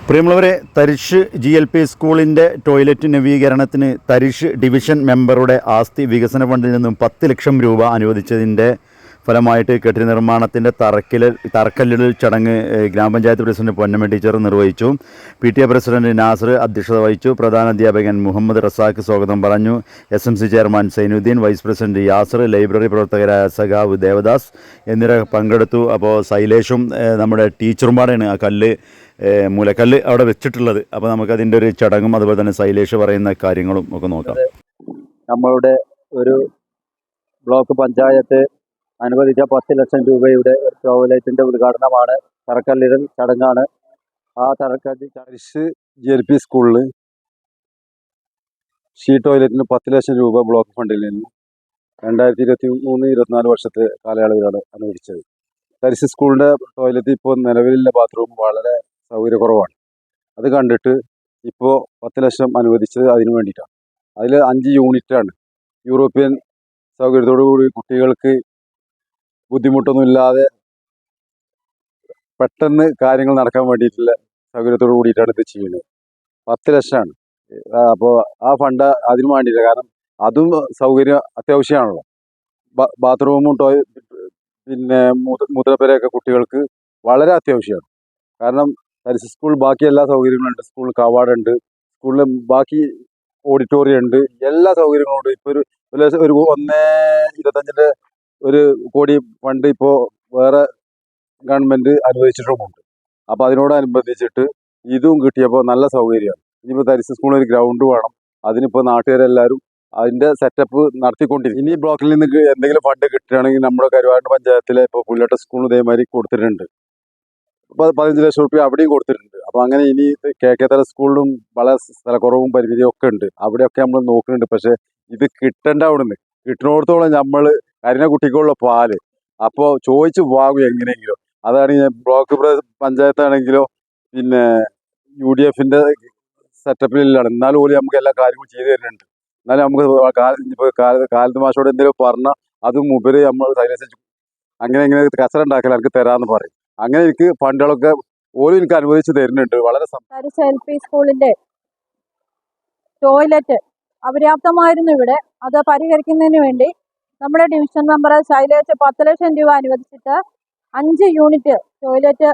പ്രിയമുള്ളവരെ, തരിശ് GLP സ്കൂളിൻ്റെ toilet നവീകരണത്തിന് തരിശ് division മെമ്പറുടെ ആസ്തി വികസന ഫണ്ടിൽ നിന്നും 10 ലക്ഷം രൂപ അനുവദിച്ചതിൻ്റെ ഫലമായിട്ട് കെട്ടിട നിർമ്മാണത്തിൻ്റെ തറക്കല്ലിടൽ ചടങ്ങ് ഗ്രാമപഞ്ചായത്ത് പ്രസിഡന്റ് പൊന്നമ്മ ടീച്ചർ നിർവഹിച്ചു. PTA പ്രസിഡന്റ് നാസർ അധ്യക്ഷത വഹിച്ചു. പ്രധാന അധ്യാപകൻ മുഹമ്മദ് റസാഖ് സ്വാഗതം പറഞ്ഞു. SMC chairman Zainuddin, vice president Yasar, library പ്രവർത്തകരായ സഖാവ് ദേവദാസ് എന്നിവർ പങ്കെടുത്തു. അപ്പോൾ സൈലേഷും നമ്മുടെ ടീച്ചറുമാരാണ് ആ മൂലക്കല്ല് അവിടെ വെച്ചിട്ടുള്ളത്. അപ്പോൾ നമുക്കതിൻ്റെ ഒരു ചടങ്ങും അതുപോലെ തന്നെ സൈലേഷ് പറയുന്ന കാര്യങ്ങളും ഒക്കെ നോക്കാം. നമ്മളുടെ ഒരു ബ്ലോക്ക് പഞ്ചായത്ത് അനുവദിച്ച 10 ലക്ഷം രൂപയുടെ ഒരു ടോയ്ലറ്റിന്റെ ഉദ്ഘാടനമാണ്, തറക്കല്ലിടൽ ചടങ്ങാണ്. ആ തരിശ് GLP സ്കൂളിൽ ടോയ്ലറ്റിന് 10 ലക്ഷം രൂപ ബ്ലോക്ക് ഫണ്ടിൽ നിന്ന് 2023-24 വർഷത്തെ കാലയളവിലാണ് അനുവദിച്ചത്. തരിശ് സ്കൂളിൻ്റെ ടോയ്ലറ്റ് ഇപ്പോൾ നിലവിലുള്ള ബാത്റൂം വളരെ സൗകര്യക്കുറവാണ്. അത് കണ്ടിട്ട് ഇപ്പോൾ 10 ലക്ഷം അനുവദിച്ചത് അതിനു വേണ്ടിയിട്ടാണ്. അതിൽ 5 യൂണിറ്റാണ്. യൂറോപ്യൻ സൗകര്യത്തോടു കൂടി കുട്ടികൾക്ക് ബുദ്ധിമുട്ടൊന്നുമില്ലാതെ പെട്ടെന്ന് കാര്യങ്ങൾ നടക്കാൻ വേണ്ടിയിട്ടുള്ള സൗകര്യത്തോടു കൂടിയിട്ടാണ് ഇത് ചെയ്യുന്നത്. 10 ലക്ഷമാണ്. അപ്പോൾ ആ ഫണ്ട് അതിനു വേണ്ടിയില്ല. കാരണം അതും സൗകര്യം അത്യാവശ്യമാണല്ലോ. ബാത്റൂമും പിന്നെ മുദ്രപ്പേരയൊക്കെ കുട്ടികൾക്ക് വളരെ അത്യാവശ്യമാണ്. കാരണം തരിശ് സ്കൂൾ ബാക്കി എല്ലാ സൗകര്യങ്ങളുണ്ട്. സ്കൂളിൽ കവാടമുണ്ട്, സ്കൂളിൽ ബാക്കി ഓഡിറ്റോറിയം ഉണ്ട്, എല്ലാ സൗകര്യങ്ങളും ഉണ്ട്. ഇപ്പോൾ ഒരു 1.25 ഒരു കോടി ഫണ്ട് ഇപ്പോൾ വേറെ ഗവൺമെൻറ് അനുവദിച്ചിട്ടുമുണ്ട്. അപ്പോൾ അതിനോടനുബന്ധിച്ചിട്ട് ഇതും കിട്ടിയപ്പോൾ നല്ല സൗകര്യമാണ്. ഇനിയിപ്പോൾ തരിശ് സ്കൂളിൽ ഒരു ഗ്രൗണ്ട് വേണം. അതിനിപ്പോൾ നാട്ടുകാരെല്ലാവരും അതിൻ്റെ സെറ്റപ്പ് നടത്തിക്കൊണ്ടിരിക്കും. ഇനി ബ്ലോക്കിൽ നിന്ന് എന്തെങ്കിലും ഫണ്ട് കിട്ടുകയാണെങ്കിൽ നമ്മുടെ കരുവാരണ്ട് പഞ്ചായത്തിലെ ഇപ്പോൾ പുല്ലട്ട സ്കൂളിൽ ഇതേമാതിരി കൊടുത്തിട്ടുണ്ട്. 15 ലക്ഷം രൂപ അവിടെയും കൊടുത്തിട്ടുണ്ട്. അപ്പോൾ അങ്ങനെ ഇനി KK തല സ്കൂളിലും വളരെ സ്ഥലക്കുറവും പരിമിതിയും ഒക്കെ ഉണ്ട്. അവിടെയൊക്കെ നമ്മൾ നോക്കുന്നുണ്ട്. പക്ഷേ ഇത് കിട്ടേണ്ട അവിടുന്ന് കിട്ടുന്നിടത്തോളം നമ്മൾ കരിന കുട്ടിക്കുള്ള പാല് അപ്പോൾ ചോദിച്ച് വാങ്ങും എങ്ങനെയെങ്കിലും. അതാണ് ബ്ലോക്ക് പഞ്ചായത്താണെങ്കിലോ പിന്നെ UDFൻ്റെ സെറ്റപ്പിലാണ്. എന്നാലും പോലും നമുക്ക് എല്ലാ കാര്യങ്ങളും ചെയ്തു തരുന്നുണ്ട്. എന്നാലും നമുക്ക് ഇപ്പോൾ കാലത്ത് മാഷോട് എന്തെങ്കിലും പറഞ്ഞാൽ അതും ഉപരി നമ്മൾ സൈലൻസ് അങ്ങനെ കച്ചറ ഉണ്ടാക്കിയാൽ എനിക്ക് തരാമെന്ന് പറയും. അങ്ങനെ എനിക്ക് ഫണ്ടുകളൊക്കെ ഓരോ എനിക്ക് അനുവദിച്ച് തരുന്നുണ്ട്. വളരെ LP സ്കൂളിന്റെ ടോയ്ലറ്റ് അപര്യാപ്തമായിരുന്നു ഇവിടെ. അത് പരിഹരിക്കുന്നതിന് വേണ്ടി നമ്മുടെ ഡിവിഷൻ മെമ്പർ ശൈലേഷ് 10 ലക്ഷം രൂപ അനുവദിച്ചിട്ട് 5 യൂണിറ്റ് ടോയ്ലറ്റ്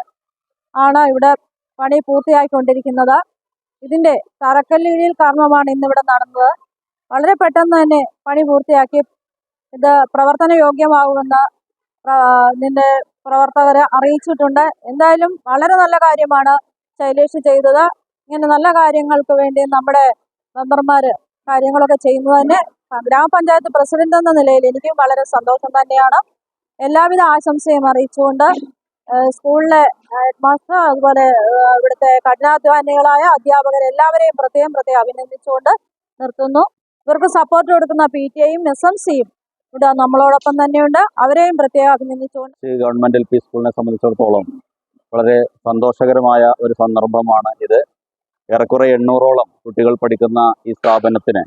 ആണ് ഇവിടെ പണി പൂർത്തിയായിക്കൊണ്ടിരിക്കുന്നത്. ഇതിന്റെ തറക്കല്ലിടൽ കർമ്മമാണ് ഇന്നിവിടെ നടന്നത്. വളരെ പെട്ടെന്ന് തന്നെ പണി പൂർത്തിയാക്കി ഇത് പ്രവർത്തന യോഗ്യമാകുമെന്ന് ഇതിന്റെ പ്രവർത്തകരെ അറിയിച്ചിട്ടുണ്ട്. എന്തായാലും വളരെ നല്ല കാര്യമാണ് ശൈലേഷ് ചെയ്തത്. ഇങ്ങനെ നല്ല കാര്യങ്ങൾക്ക് വേണ്ടി നമ്മുടെ മെമ്പർമാര് കാര്യങ്ങളൊക്കെ ചെയ്യുന്നത് തന്നെ ഗ്രാമപഞ്ചായത്ത് പ്രസിഡന്റ് എന്ന നിലയിൽ എനിക്കും വളരെ സന്തോഷം തന്നെയാണ്. എല്ലാവിധ ആശംസയും അറിയിച്ചുകൊണ്ട് സ്കൂളിലെ ഹെഡ് മാസ്റ്റർ, അതുപോലെ ഇവിടുത്തെ കഠിനാധ്വാനികളായ അധ്യാപകർ എല്ലാവരെയും പ്രത്യേകം അഭിനന്ദിച്ചുകൊണ്ട് നിർത്തുന്നു. ഇവർക്ക് സപ്പോർട്ട് കൊടുക്കുന്ന PTA-യും SMC-യും ഇവിടെ നമ്മളോടൊപ്പം തന്നെയുണ്ട്. അവരെയും പ്രത്യേകം അഭിനന്ദിച്ചുകൊണ്ട് ഗവൺമെന്റ് LP സ്കൂളിനെ സംബന്ധിച്ചിടത്തോളം വളരെ സന്തോഷകരമായ ഒരു സന്ദർഭമാണ് ഇത്. ഏറെക്കുറെ 800ഓളം കുട്ടികൾ പഠിക്കുന്ന ഈ സ്ഥാപനത്തിന്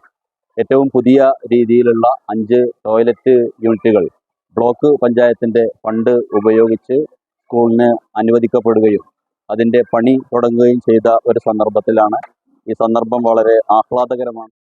ഏറ്റവും പുതിയ രീതിയിലുള്ള 5 ടോയ്ലറ്റ് യൂണിറ്റുകൾ ബ്ലോക്ക് പഞ്ചായത്തിൻ്റെ ഫണ്ട് ഉപയോഗിച്ച് സ്കൂളിന് അനുവദിക്കപ്പെടുകയും അതിൻ്റെ പണി തുടങ്ങുകയും ചെയ്ത ഒരു സന്ദർഭത്തിലാണ്. ഈ സന്ദർഭം വളരെ ആഹ്ലാദകരമാണ്.